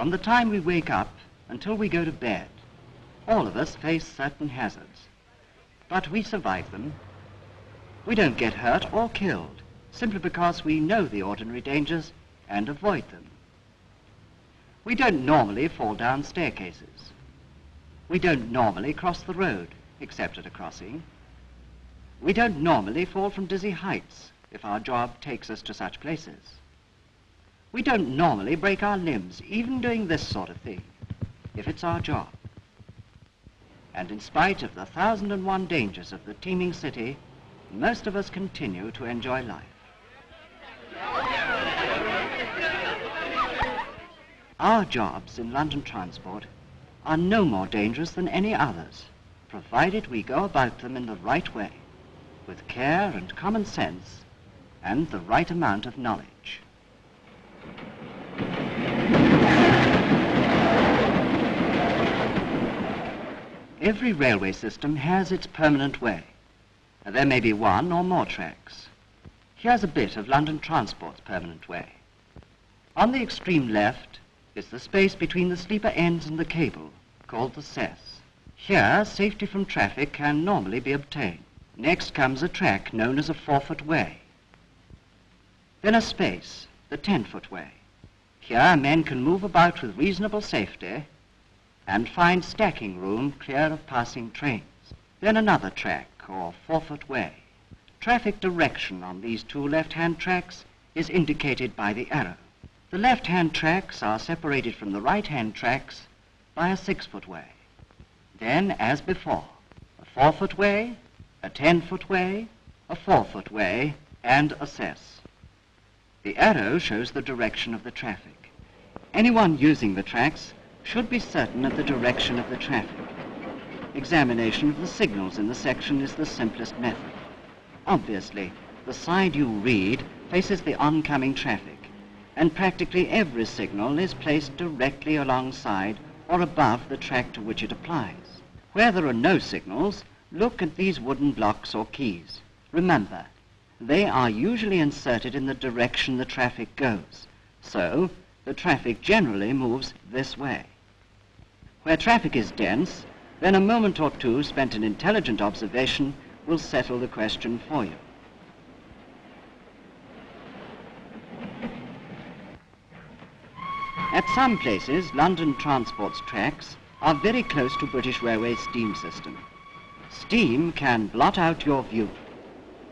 From the time we wake up until we go to bed, all of us face certain hazards, but we survive them. We don't get hurt or killed simply because we know the ordinary dangers and avoid them. We don't normally fall down staircases. We don't normally cross the road, except at a crossing. We don't normally fall from dizzy heights if our job takes us to such places. We don't normally break our limbs, even doing this sort of thing, if it's our job. And in spite of the 1,001 dangers of the teeming city, most of us continue to enjoy life. Our jobs in London transport are no more dangerous than any others, provided we go about them in the right way, with care and common sense, and the right amount of knowledge. Every railway system has its permanent way. There may be one or more tracks. Here's a bit of London Transport's permanent way. On the extreme left is the space between the sleeper ends and the cable, called the cess. Here, safety from traffic can normally be obtained. Next comes a track known as a 4-foot way. Then a space, the 10-foot way. Here, men can move about with reasonable safety and find stacking room clear of passing trains. Then another track, or 4-foot way. Traffic direction on these two left-hand tracks is indicated by the arrow. The left-hand tracks are separated from the right-hand tracks by a 6-foot way. Then, as before, a 4-foot way, a 10-foot way, a 4-foot way, and a cess. The arrow shows the direction of the traffic. Anyone using the tracks should be certain of the direction of the traffic. Examination of the signals in the section is the simplest method. Obviously, the side you read faces the oncoming traffic, and practically every signal is placed directly alongside or above the track to which it applies. Where there are no signals, look at these wooden blocks or keys. Remember, they are usually inserted in the direction the traffic goes, so the traffic generally moves this way. Where traffic is dense, then a moment or two spent in intelligent observation will settle the question for you. At some places, London Transport's tracks are very close to British Railway's steam system. Steam can blot out your view.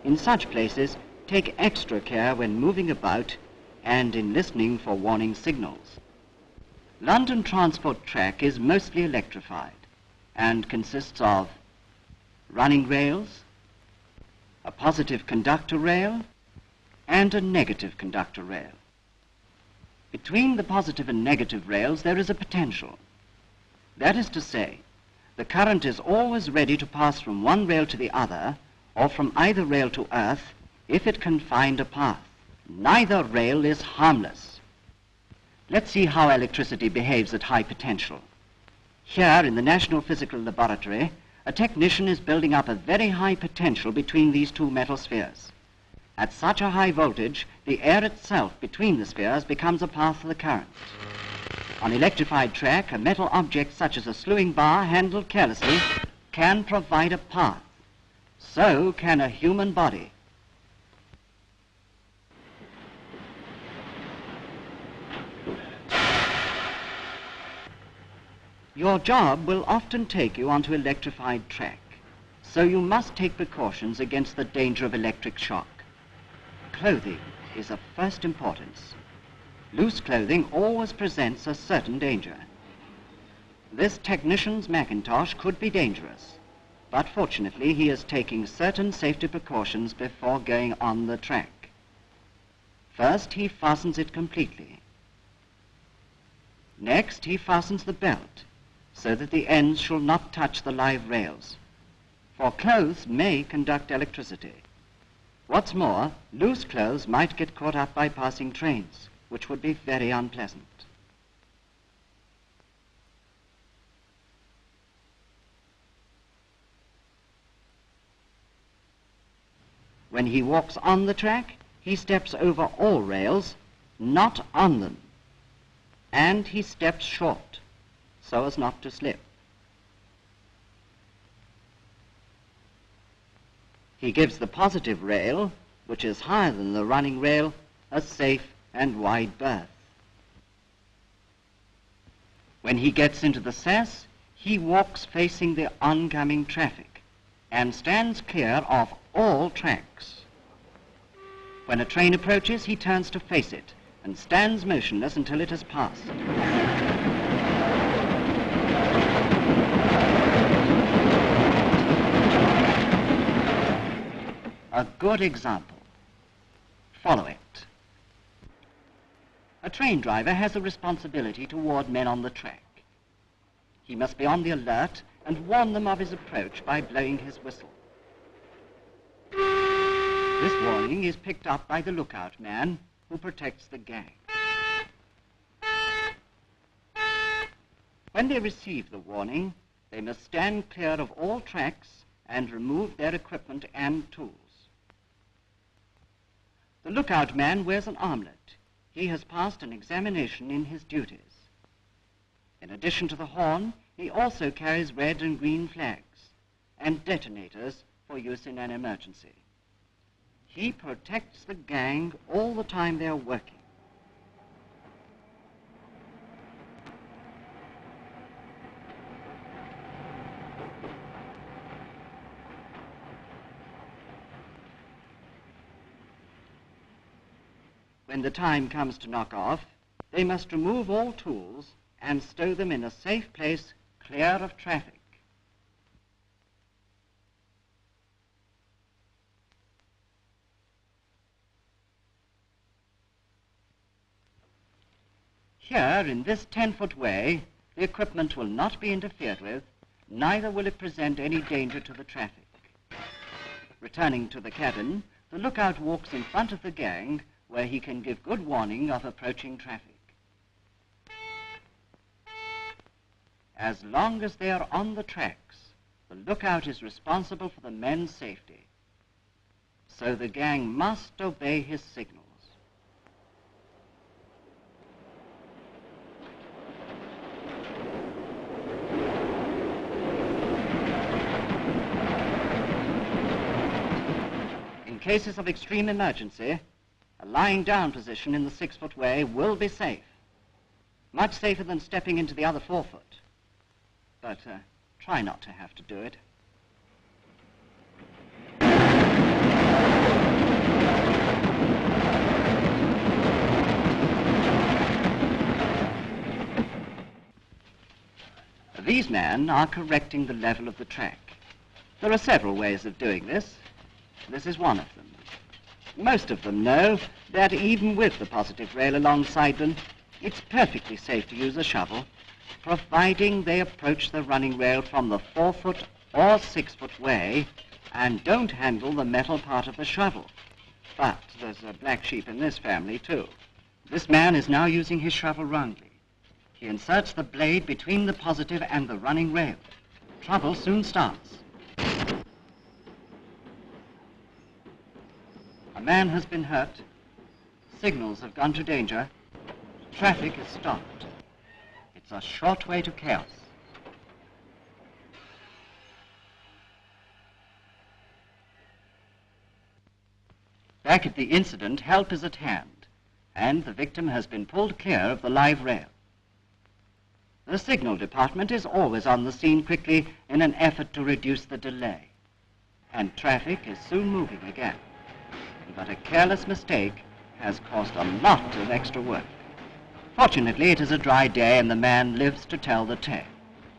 In such places, take extra care when moving about and in listening for warning signals. London Transport track is mostly electrified and consists of running rails, a positive conductor rail, and a negative conductor rail. Between the positive and negative rails there is a potential. That is to say, the current is always ready to pass from one rail to the other or from either rail to earth if it can find a path. Neither rail is harmless. Let's see how electricity behaves at high potential. Here in the National Physical Laboratory, a technician is building up a very high potential between these two metal spheres. At such a high voltage, the air itself between the spheres becomes a path for the current. On electrified track, a metal object such as a slewing bar handled carelessly can provide a path. So can a human body. Your job will often take you onto electrified track, so you must take precautions against the danger of electric shock. Clothing is of first importance. Loose clothing always presents a certain danger. This technician's mackintosh could be dangerous, but fortunately he is taking certain safety precautions before going on the track. First, he fastens it completely. Next, he fastens the belt so that the ends shall not touch the live rails, for clothes may conduct electricity. What's more, loose clothes might get caught up by passing trains, which would be very unpleasant. When he walks on the track, he steps over all rails, not on them. and he steps short so as not to slip. He gives the positive rail, which is higher than the running rail, a safe and wide berth. When he gets into the SAS, he walks facing the oncoming traffic and stands clear of all tracks. When a train approaches, he turns to face it and stands motionless until it has passed. A good example. Follow it. A train driver has a responsibility toward men on the track. He must be on the alert and warn them of his approach by blowing his whistle. This warning is picked up by the lookout man who protects the gang. When they receive the warning, they must stand clear of all tracks and remove their equipment and tools. The lookout man wears an armlet. He has passed an examination in his duties. In addition to the horn, he also carries red and green flags and detonators for use in an emergency. He protects the gang all the time they're working. When the time comes to knock off, they must remove all tools and stow them in a safe place clear of traffic. Here, in this 10-foot way, the equipment will not be interfered with, neither will it present any danger to the traffic. Returning to the cabin, the lookout walks in front of the gang, where he can give good warning of approaching traffic. As long as they are on the tracks, the lookout is responsible for the men's safety. So the gang must obey his signals. In cases of extreme emergency, a lying down position in the 6-foot way will be safe. Much safer than stepping into the other 4-foot. But try not to have to do it. These men are correcting the level of the track. There are several ways of doing this. This is one of them. Most of them know that even with the positive rail alongside them, it's perfectly safe to use a shovel, providing they approach the running rail from the 4-foot or 6-foot way and don't handle the metal part of the shovel. But there's a black sheep in this family, too. This man is now using his shovel wrongly. He inserts the blade between the positive and the running rail. Trouble soon starts. A man has been hurt. Signals have gone to danger. Traffic is stopped. It's a short way to chaos. Back at the incident, help is at hand, and the victim has been pulled clear of the live rail. The signal department is always on the scene quickly in an effort to reduce the delay, and traffic is soon moving again. But a careless mistake has caused a lot of extra work. Fortunately, it is a dry day and the man lives to tell the tale.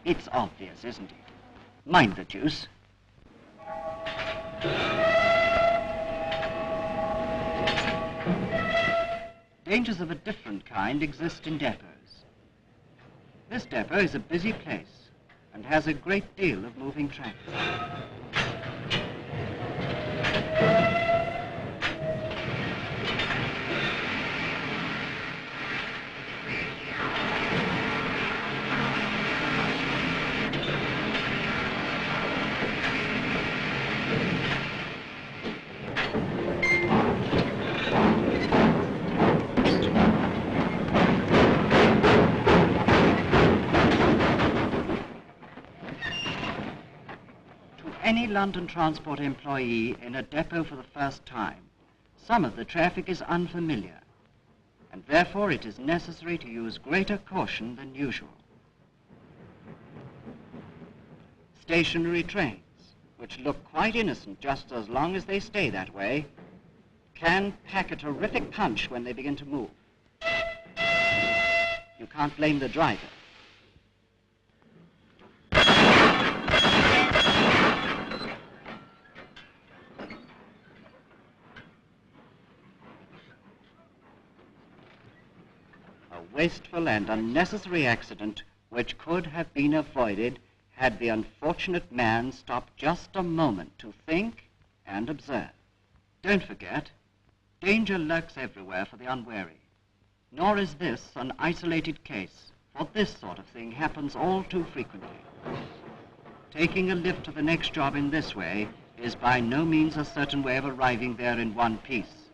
It's obvious, isn't it? Mind the juice. Dangers of a different kind exist in depots. This depot is a busy place and has a great deal of moving traffic. any London Transport employee in a depot for the first time, some of the traffic is unfamiliar, and therefore it is necessary to use greater caution than usual. Stationary trains, which look quite innocent just as long as they stay that way, can pack a terrific punch when they begin to move. You can't blame the driver. A wasteful and unnecessary accident which could have been avoided had the unfortunate man stopped just a moment to think and observe. Don't forget, danger lurks everywhere for the unwary. Nor is this an isolated case, for this sort of thing happens all too frequently. Taking a lift to the next job in this way is by no means a certain way of arriving there in one piece,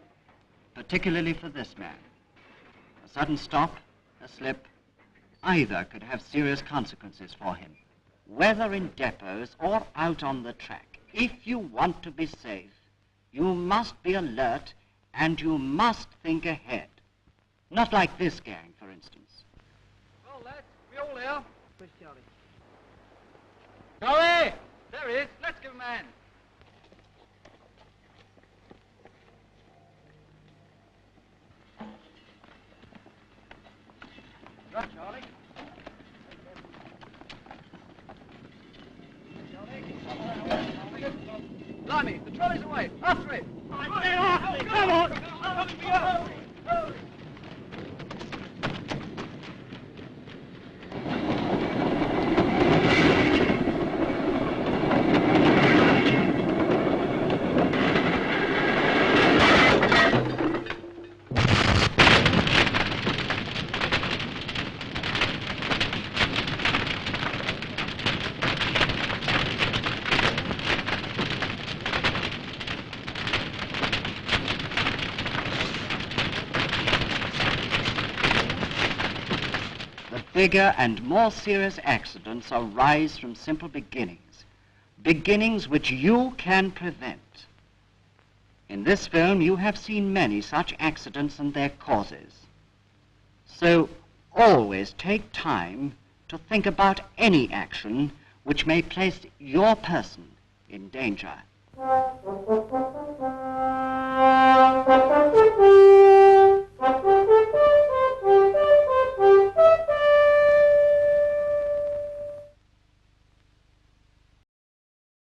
particularly for this man. A sudden stop, a slip, either could have serious consequences for him. Whether in depots or out on the track, if you want to be safe, you must be alert and you must think ahead. Not like this gang, for instance. Well, lads, we all here? Where's Charlie? Charlie! There he is. Let's give him a hand. Right, Charlie. Blimey, the trolley's away. After it. Come on. Bigger and more serious accidents arise from simple beginnings, beginnings which you can prevent. In this film, you have seen many such accidents and their causes. So always take time to think about any action which may place your person in danger.